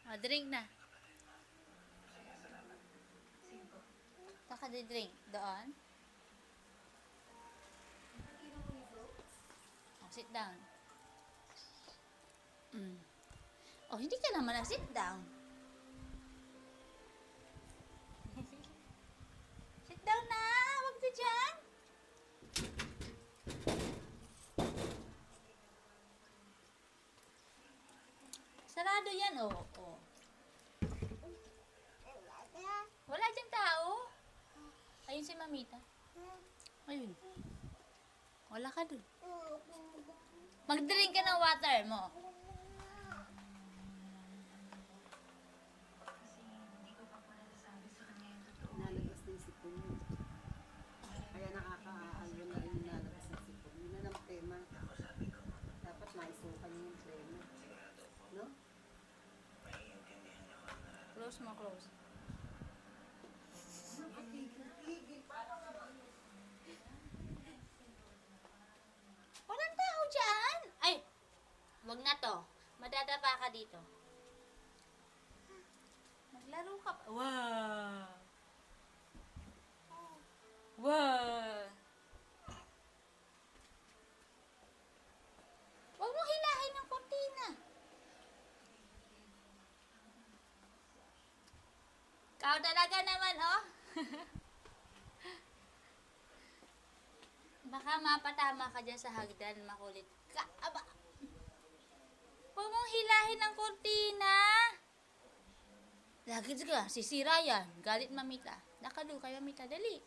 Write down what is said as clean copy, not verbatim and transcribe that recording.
O, drink na. Saka drink. Doon. O, sit down. Oh, hindi ka naman na sit down. Sit down na! Huwag ka dyan! Sarado yan, oh. Oh. Wala dyan tao. Ayun si Mamita. Ayun. Wala ka dun. Mag-drink ka ng water mo. Nalabas na yung sipon yun. Kaya nakakaalo na rin nalabas ng sipon. Yun na lang tema. Dapat maisukan niya yung tema. No? Close mo, close. Walang tao dyan! Ay! Wag na to. Madadapa ka dito. Maglaro ka pa. Wow! Wow! Huwag mo hilahin ng kortina. Ikaw talaga naman, oh. Baka mapatama ka dyan sa hagdan, makulit ka. Aba! Huwag mong hilahin ng kortina. Lagi ka, sisira yan. Galit Mamita. Nakalo kay Mamita, dali.